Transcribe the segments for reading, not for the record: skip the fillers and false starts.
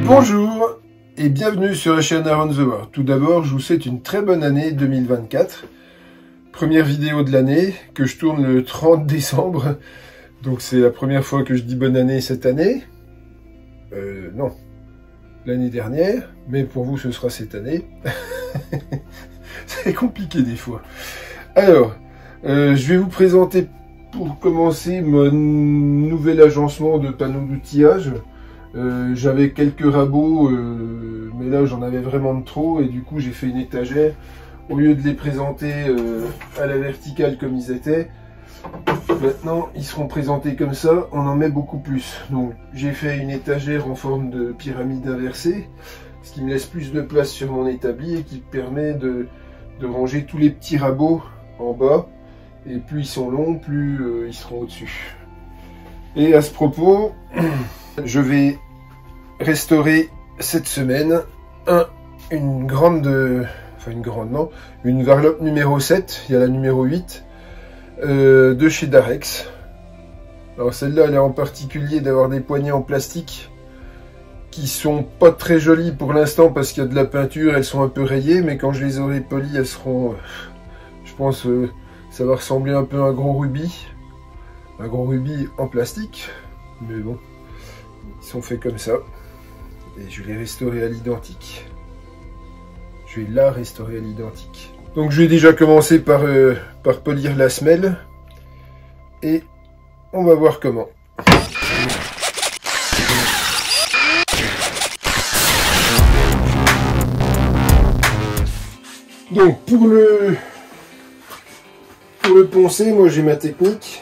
Bonjour et bienvenue sur la chaîne Around the World. Tout d'abord, je vous souhaite une très bonne année 2024. Première vidéo de l'année que je tourne le 30 décembre. Donc c'est la première fois que je dis bonne année cette année. Non, l'année dernière. Mais pour vous, ce sera cette année. C'est compliqué des fois. Alors, je vais vous présenter pour commencer mon nouvel agencement de panneaux d'outillage. J'avais quelques rabots, mais là j'en avais vraiment de trop et du coup j'ai fait une étagère. Au lieu de les présenter à la verticale comme ils étaient, maintenant ils seront présentés comme ça, on en met beaucoup plus. Donc j'ai fait une étagère en forme de pyramide inversée, ce qui me laisse plus de place sur mon établi et qui permet de ranger tous les petits rabots en bas. Et plus ils sont longs, plus ils seront au-dessus. Et à ce propos, je vais restaurer cette semaine une varlope numéro 7, il y a la numéro 8, de chez Darex. Alors celle-là, elle est en particulier d'avoir des poignées en plastique qui sont pas très jolies pour l'instant parce qu'il y a de la peinture, elles sont un peu rayées, mais quand je les aurai polies, elles seront, je pense, ça va ressembler un peu à un gros rubis en plastique, mais bon, ils sont faits comme ça, et je vais les restaurer à l'identique. Je vais la restaurer à l'identique. Donc je vais déjà commencer par polir la semelle, et on va voir comment. Donc pour le poncer, moi j'ai ma technique.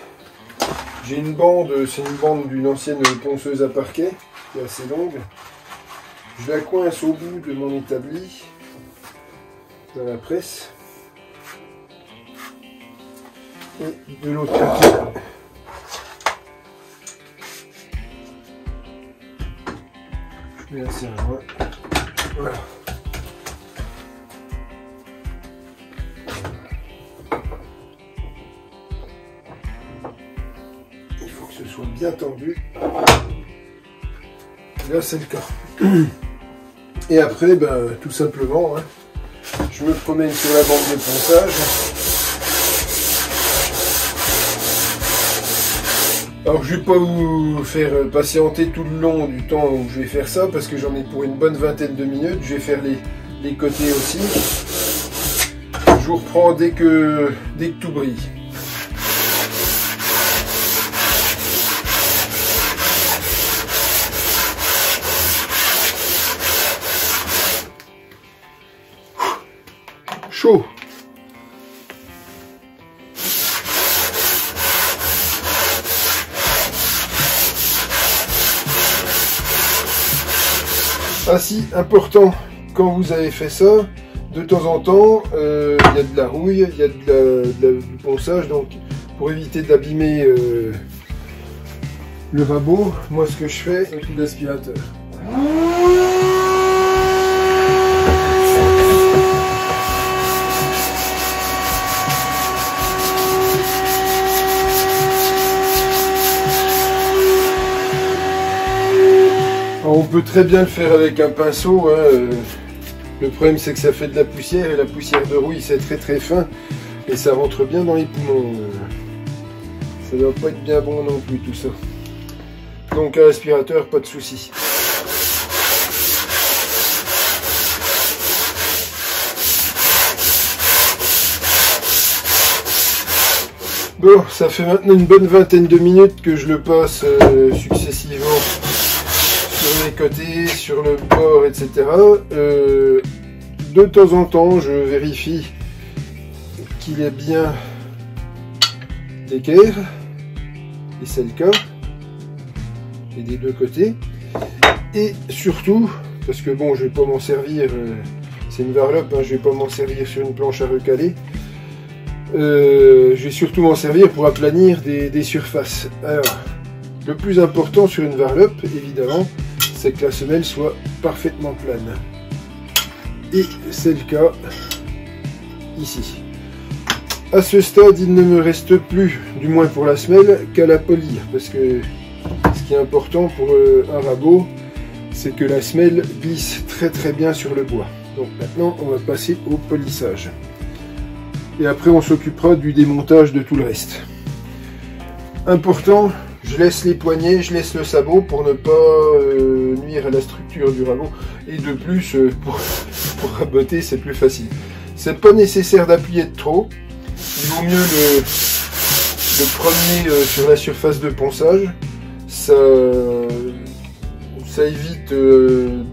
J'ai une bande, c'est une bande d'une ancienne ponceuse à parquet, qui est assez longue. Je la coince au bout de mon établi, dans la presse. Et de l'autre côté, je mets la serre-joint. Voilà. Soit bien tendu. Là c'est le cas. Et après tout simplement je me promène sur la bande de ponçage. Alors je vais pas vous faire patienter tout le long du temps où je vais faire ça parce que j'en ai pour une bonne vingtaine de minutes. Je vais faire les côtés aussi. Je vous reprends dès que tout brille. Chaud. Ah si, important, quand vous avez fait ça, de temps en temps, il y a de la rouille, il y a du ponçage, donc pour éviter d'abîmer le rabot, moi ce que je fais, c'est un coup d'aspirateur. Alors, on peut très bien le faire avec un pinceau, le problème c'est que ça fait de la poussière et la poussière de rouille c'est très très fin et ça rentre bien dans les poumons. Ça doit pas être bien bon non plus tout ça. Donc à l'aspirateur, pas de souci. Bon, ça fait maintenant une bonne vingtaine de minutes que je le passe successivement sur les côtés, sur le bord, etc. De temps en temps, je vérifie qu'il est bien d'équerre, et c'est le cas, et des deux côtés. Et surtout, parce que bon, je vais pas m'en servir, c'est une varlope, je vais pas m'en servir sur une planche à recaler. Je vais surtout m'en servir pour aplanir des surfaces. Alors, le plus important sur une varlope, évidemment, c'est que la semelle soit parfaitement plane. Et c'est le cas ici. À ce stade, il ne me reste plus, du moins pour la semelle, qu'à la polir, parce que ce qui est important pour un rabot, c'est que la semelle glisse très bien sur le bois. Donc maintenant on va passer au polissage. Et après on s'occupera du démontage de tout le reste. Important, je laisse les poignets, je laisse le sabot pour ne pas nuire à la structure du rabot. Et de plus, pour raboter, c'est plus facile. C'est pas nécessaire d'appuyer de trop. Il vaut mieux le promener sur la surface de ponçage. Ça évite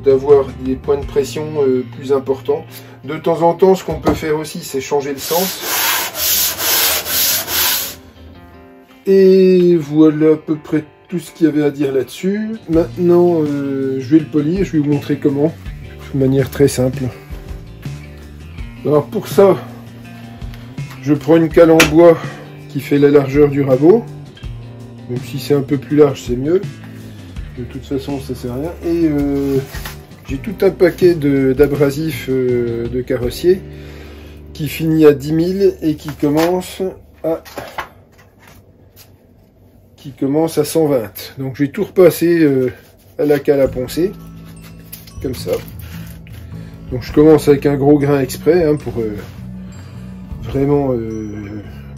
d'avoir des points de pression plus importants. De temps en temps, ce qu'on peut faire aussi, c'est changer le sens. Et voilà à peu près tout ce qu'il y avait à dire là-dessus. Maintenant, je vais le polir, je vais vous montrer comment, de manière très simple. Alors pour ça, je prends une cale en bois qui fait la largeur du rabot. Même si c'est un peu plus large, c'est mieux. De toute façon, ça sert à rien. Et j'ai tout un paquet d'abrasifs de carrossier qui finit à 10 000 et qui commence à 120. Donc je vais tout repasser à la cale à poncer, comme ça. Donc je commence avec un gros grain exprès hein, pour vraiment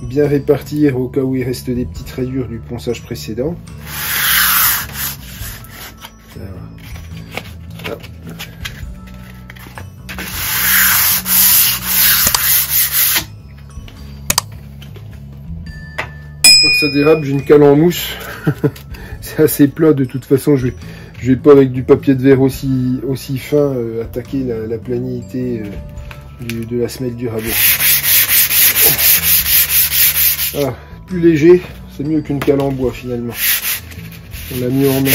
bien répartir au cas où il reste des petites rayures du ponçage précédent. Voilà. Quand ça dérape, j'ai une cale en mousse. C'est assez plat de toute façon. Je vais pas avec du papier de verre aussi fin attaquer la planité de la semelle du rabot. Voilà, plus léger, c'est mieux qu'une cale en bois finalement. On l'a mis en main.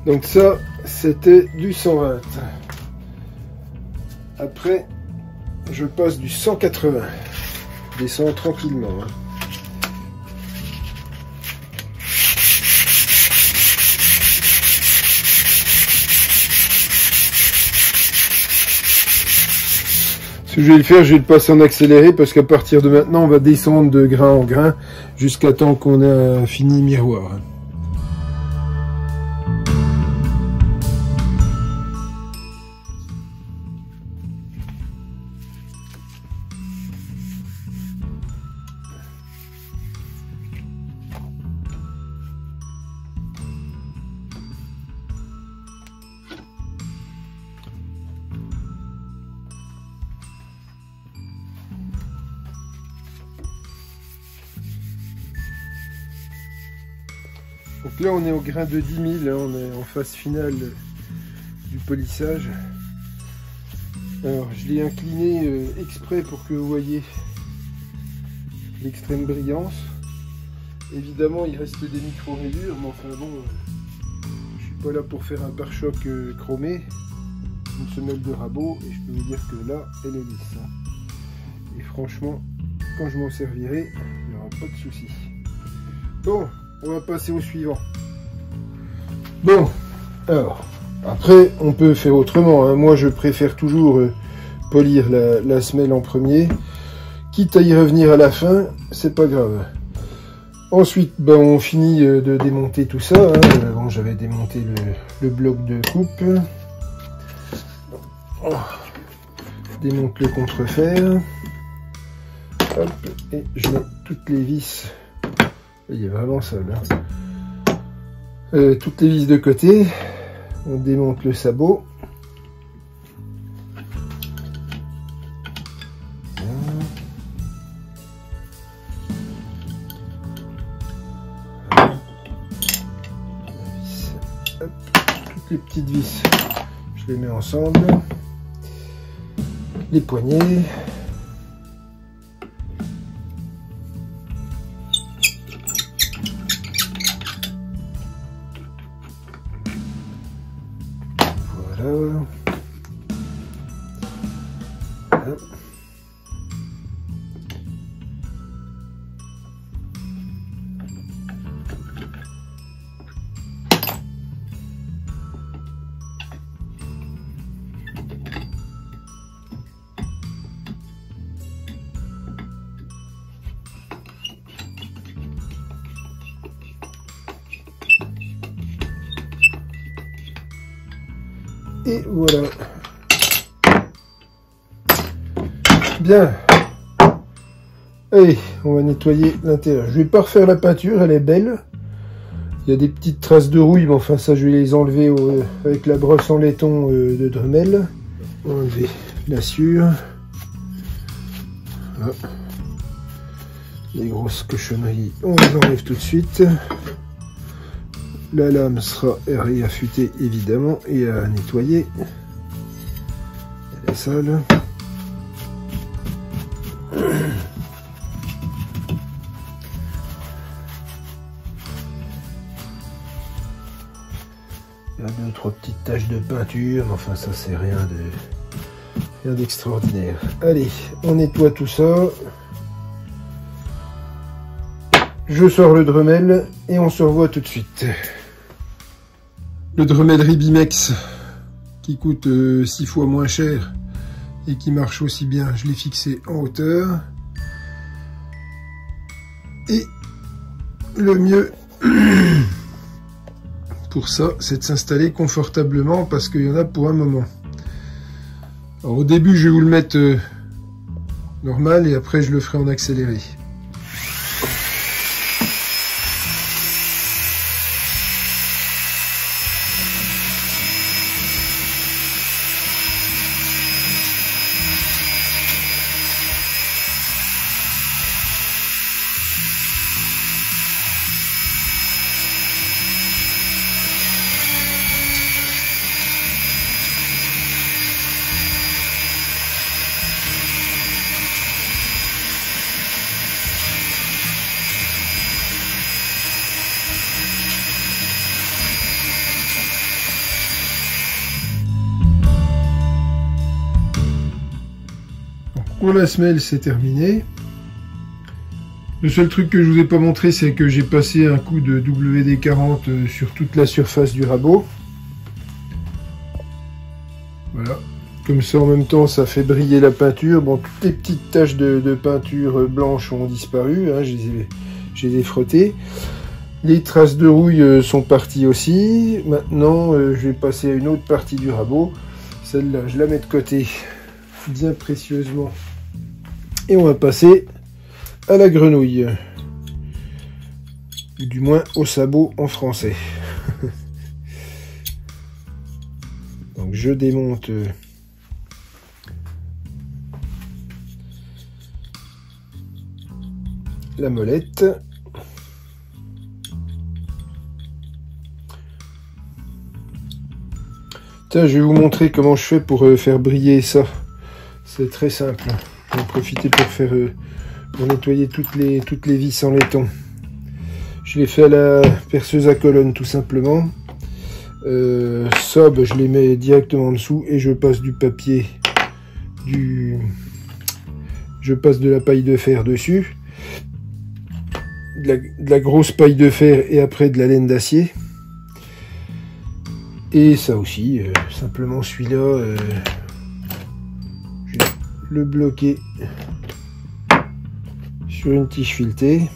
Donc ça, c'était du 120. Après, je passe du 180. Je descends tranquillement. Hein. Ce que je vais le faire, je vais le passer en accéléré parce qu'à partir de maintenant, on va descendre de grain en grain jusqu'à temps qu'on a fini miroir. Donc là on est au grain de 10 000, on est en phase finale du polissage. Alors je l'ai incliné exprès pour que vous voyez l'extrême brillance. Évidemment il reste des micro-rayures, mais enfin bon, je suis pas là pour faire un pare-choc chromé, une semelle de rabot, et je peux vous dire que là elle est lisse. Hein. Et franchement, quand je m'en servirai, il n'y aura pas de souci. Bon, on va passer au suivant. Bon, alors, après, on peut faire autrement. Hein. Moi, je préfère toujours polir la semelle en premier. Quitte à y revenir à la fin, c'est pas grave. Ensuite, ben, on finit de démonter tout ça. Hein. Bon, j'avais démonté le bloc de coupe. Oh. Démonte le contrefer. Hop, et je mets toutes les vis. Il est vraiment seul. Hein. Toutes les vis de côté. On démonte le sabot. Hop, toutes les petites vis, je les mets ensemble. Les poignets. Voilà. Et voilà. Bien. Allez, on va nettoyer l'intérieur. Je vais pas refaire la peinture, elle est belle. Il y a des petites traces de rouille, mais enfin ça je vais les enlever avec la brosse en laiton de Dremel. On va enlever la sciure. Voilà. Les grosses cochonneries, on les enlève tout de suite. La lame sera réaffûtée évidemment et à nettoyer. Elle est sale. Il y a 2-3 petites taches de peinture, mais enfin ça c'est rien d'extraordinaire. Allez, on nettoie tout ça. Je sors le Dremel et on se revoit tout de suite. Le Dremel Ribimex qui coûte 6 fois moins cher et qui marche aussi bien. Je l'ai fixé en hauteur. Et le mieux pour ça, c'est de s'installer confortablement parce qu'il y en a pour un moment. Alors, au début, je vais vous le mettre normal et après, je le ferai en accéléré. Pour la semelle, c'est terminé. Le seul truc que je vous ai pas montré, c'est que j'ai passé un coup de WD-40 sur toute la surface du rabot. Voilà. Comme ça, en même temps, ça fait briller la peinture. Bon, toutes les petites taches de peinture blanche ont disparu. Hein, je les ai frottées. Les traces de rouille sont parties aussi. Maintenant, je vais passer à une autre partie du rabot. Celle-là, je la mets de côté bien précieusement. Et on va passer à la grenouille. Ou du moins au sabot en français. Donc je démonte la molette. Tiens, je vais vous montrer comment je fais pour faire briller ça. C'est très simple. Je vais en profiter pour nettoyer toutes les vis en laiton. Je les fais à la perceuse à colonne tout simplement. Ça, ben, je les mets directement en dessous et je passe du papier, je passe de la paille de fer dessus, de la grosse paille de fer et après de la laine d'acier. Et ça aussi, simplement celui-là, je vais le bloquer sur une tige filetée.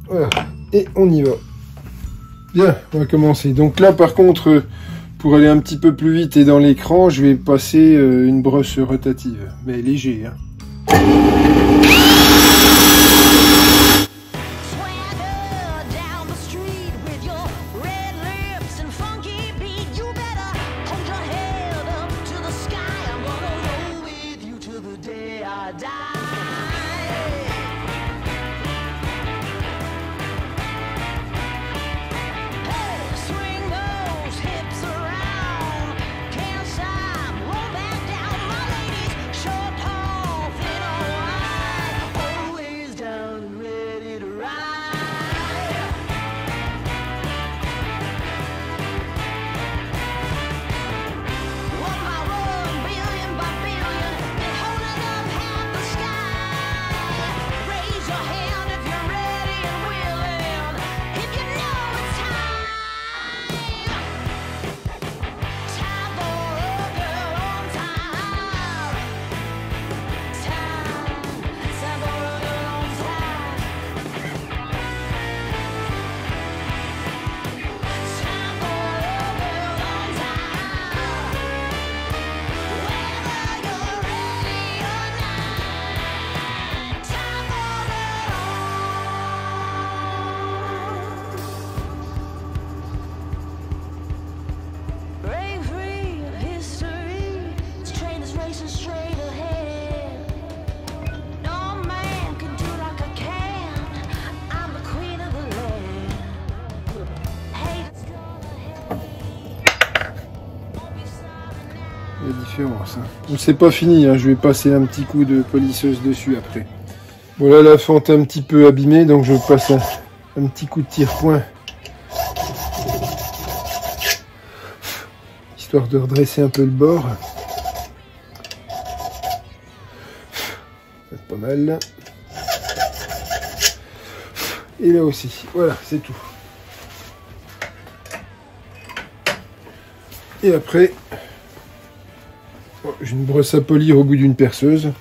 Voilà, et on y va. Bien, on va commencer. Donc là, par contre, pour aller un petit peu plus vite et dans l'écran, je vais passer une brosse rotative, mais léger. Hein. différence. Hein. C'est pas fini, hein. Je vais passer un petit coup de polisseuse dessus après. Voilà, la fente est un petit peu abîmée, donc je passe un petit coup de tire-point. Histoire de redresser un peu le bord. C'est pas mal. Et là aussi, voilà, c'est tout. Et après, j'ai une brosse à polir au bout d'une perceuse.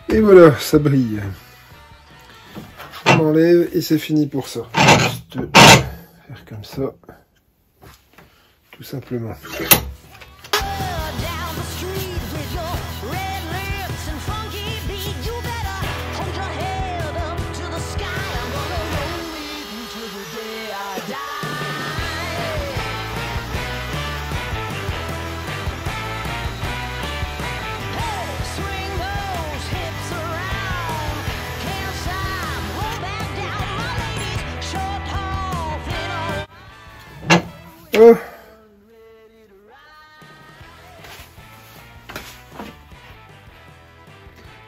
Et voilà, ça brille. On enlève et c'est fini pour ça. Juste faire comme ça. Tout simplement. Oh.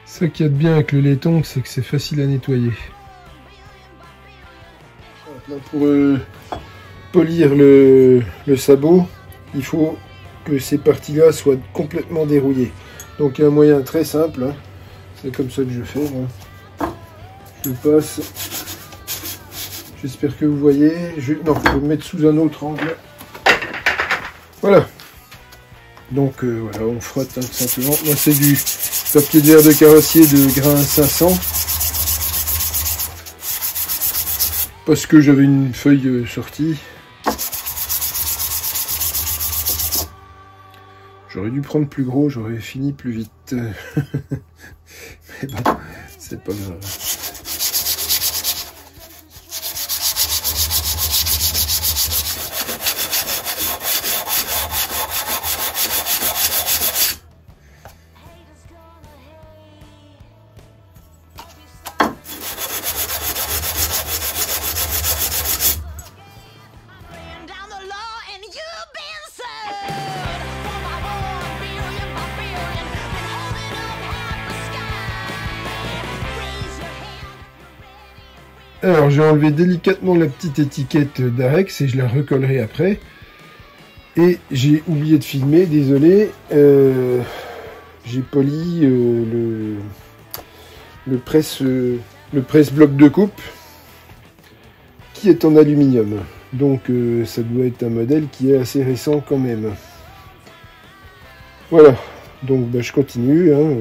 Ça qu'il y a de bien avec le laiton, c'est que c'est facile à nettoyer. Pour polir le sabot, il faut que ces parties-là soient complètement dérouillées. Donc il y a un moyen très simple, hein. C'est comme ça que je fais. Hein. Je passe. J'espère que vous voyez. Non, je vais me mettre sous un autre angle. Voilà. Donc voilà, on frotte hein, tout simplement. Moi c'est du papier de verre de carrossier de grain 500. Parce que j'avais une feuille sortie. J'aurais dû prendre plus gros, j'aurais fini plus vite. Mais bon, c'est pas grave. Alors j'ai enlevé délicatement la petite étiquette d'Arex et je la recollerai après. Et j'ai oublié de filmer, désolé. J'ai poli le presse bloc de coupe qui est en aluminium. Donc ça doit être un modèle qui est assez récent quand même. Voilà, donc bah, je continue. Hein,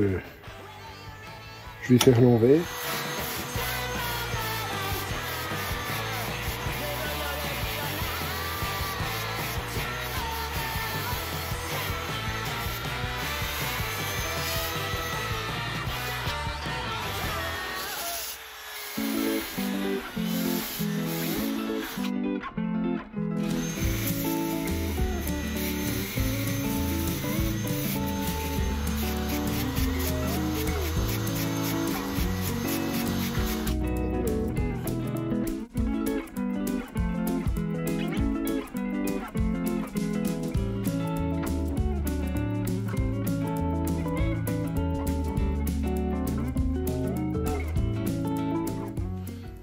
je vais faire l'envers.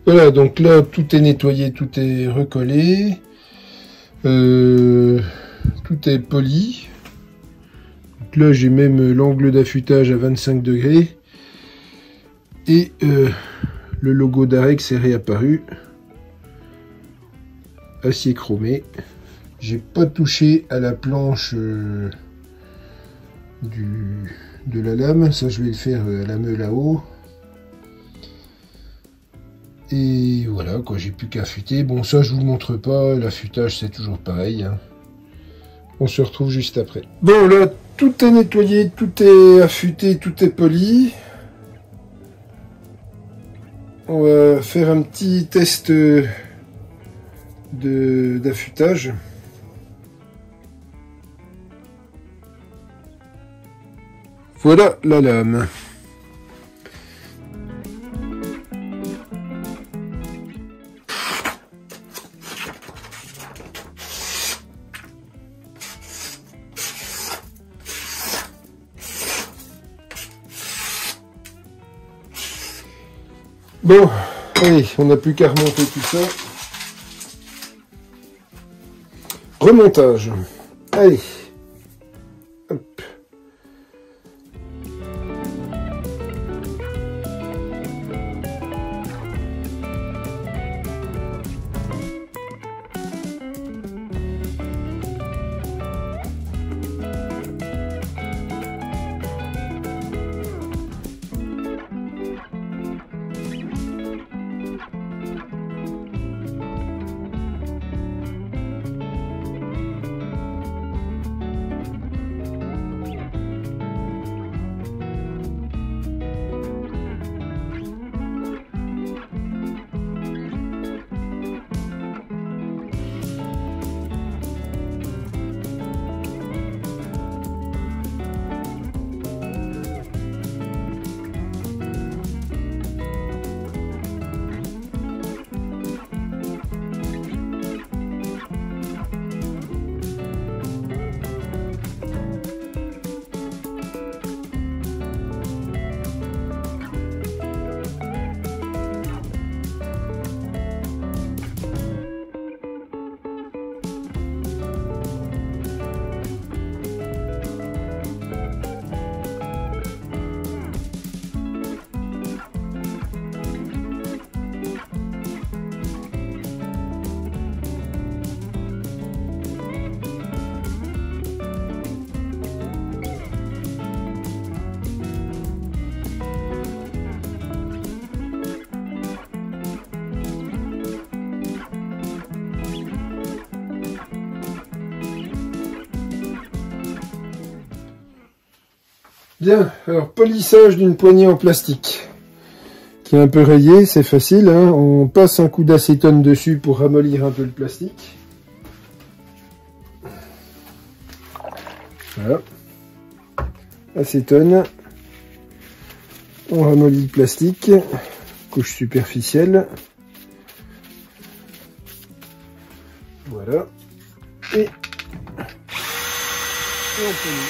Voilà, donc là, tout est nettoyé, tout est recollé, tout est poli. Donc là, j'ai même l'angle d'affûtage à 25 degrés. Et le logo d'Arex est réapparu. Acier chromé. J'ai pas touché à la planche de la lame. Ça, je vais le faire à la meule là-haut. Et voilà, quoi, j'ai plus qu'à affûter. Bon, ça, je vous montre pas. L'affûtage, c'est toujours pareil. Hein. On se retrouve juste après. Bon, là, tout est nettoyé, tout est affûté, tout est poli. On va faire un petit test d'affûtage. Voilà la lame. Bon, allez, on n'a plus qu'à remonter tout ça. Remontage. Allez. Hop. Bien, alors polissage d'une poignée en plastique qui est un peu rayée, c'est facile, hein. On passe un coup d'acétone dessus pour ramollir un peu le plastique. Voilà. Acétone. On ramollit le plastique. Couche superficielle. Voilà. Et on polie.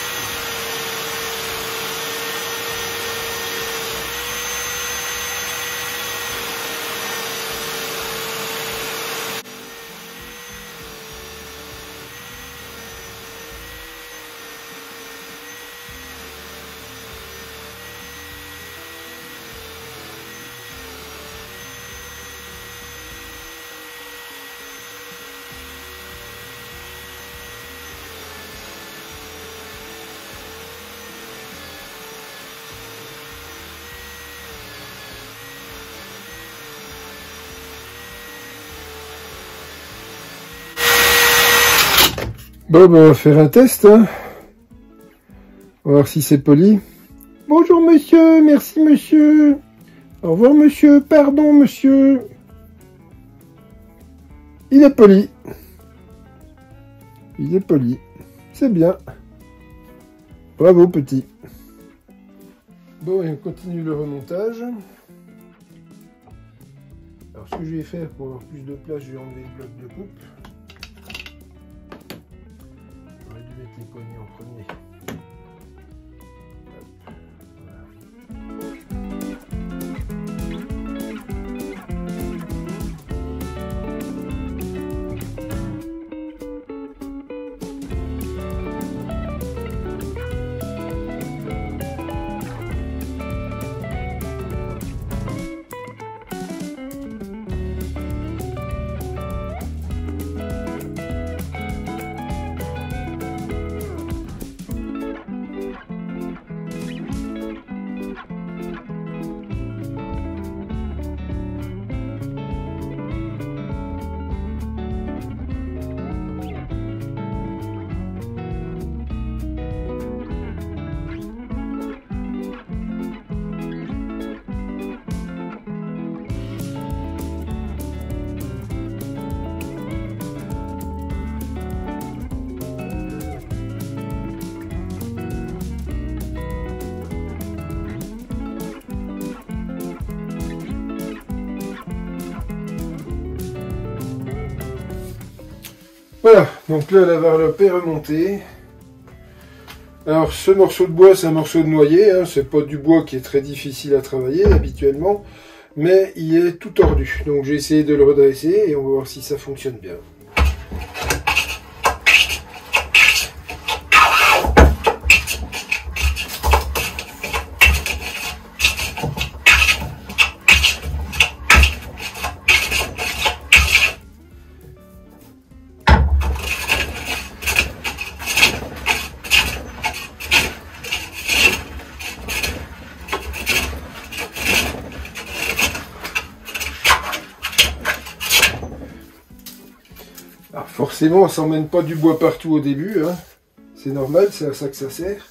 Bon, ben, on va faire un test, hein. On va voir si c'est poli. Bonjour monsieur, merci monsieur. Au revoir monsieur, pardon monsieur. Il est poli. Il est poli. C'est bien. Bravo petit. Bon, et on continue le remontage. Alors ce que je vais faire pour avoir plus de place, je vais enlever le bloc de coupe. J'aurais dû mettre les poignées en premier. Voilà, donc là la varlope est remontée. Alors ce morceau de bois, c'est un morceau de noyer, hein, c'est pas du bois qui est très difficile à travailler habituellement, mais il est tout tordu. Donc j'ai essayé de le redresser et on va voir si ça fonctionne bien. Alors forcément, on s'emmène pas du bois partout au début, hein. C'est normal, c'est à ça que ça sert.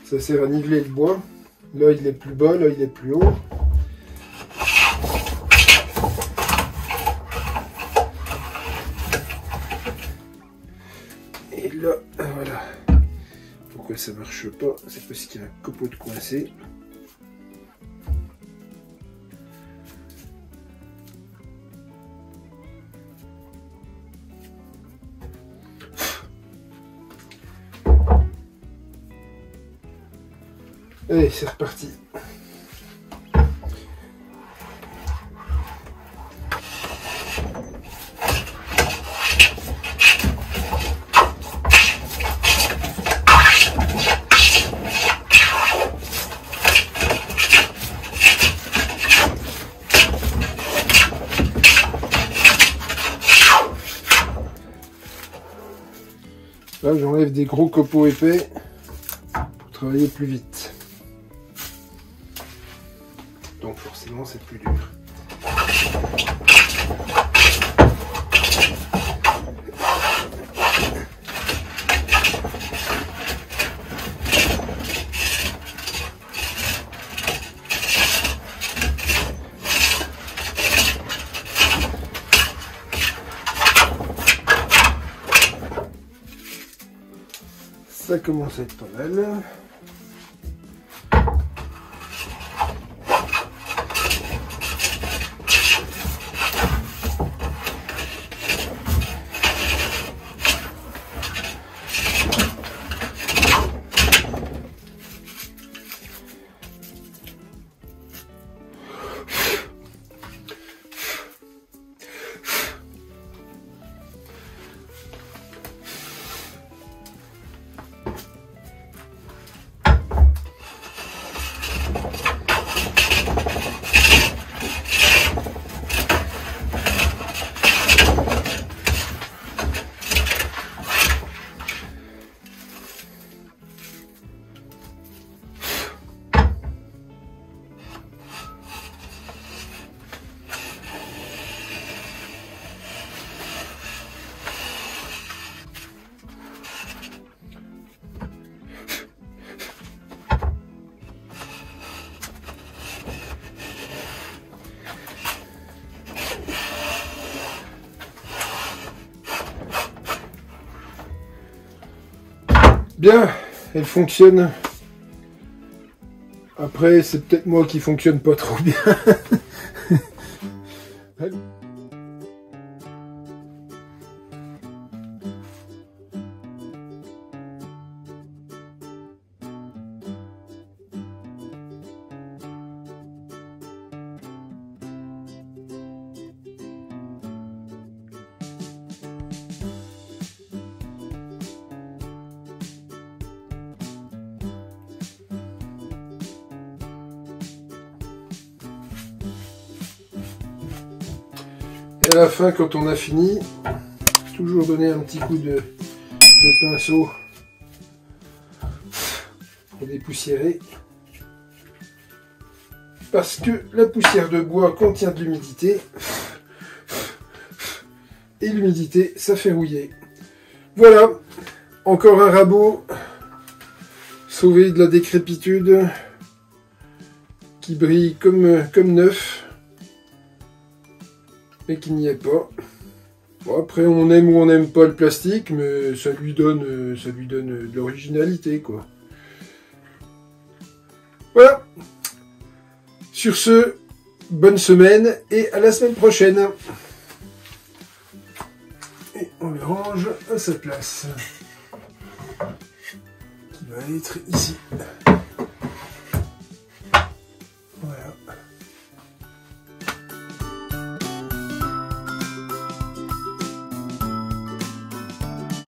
Ça sert à niveler le bois. Là, il est plus bas, là, il est plus haut. Et là, voilà. Pourquoi ça marche pas? C'est parce qu'il y a un copeau de coincé. Allez, c'est reparti. Là, j'enlève des gros copeaux épais pour travailler plus vite. Donc forcément c'est plus dur. Ça commence à être pas mal. Bien, elle fonctionne. Après, c'est peut-être moi qui fonctionne pas trop bien. Et à la fin, quand on a fini, toujours donner un petit coup de pinceau pour dépoussiérer. Parce que la poussière de bois contient de l'humidité. Et l'humidité, ça fait rouiller. Voilà, encore un rabot sauvé de la décrépitude qui brille comme neuf. Mais qu'il n'y est pas. Bon, après, on aime ou on n'aime pas le plastique, mais ça lui donne de l'originalité, quoi. Voilà. Sur ce, bonne semaine et à la semaine prochaine. Et on verra. range à sa place. Qui va être ici.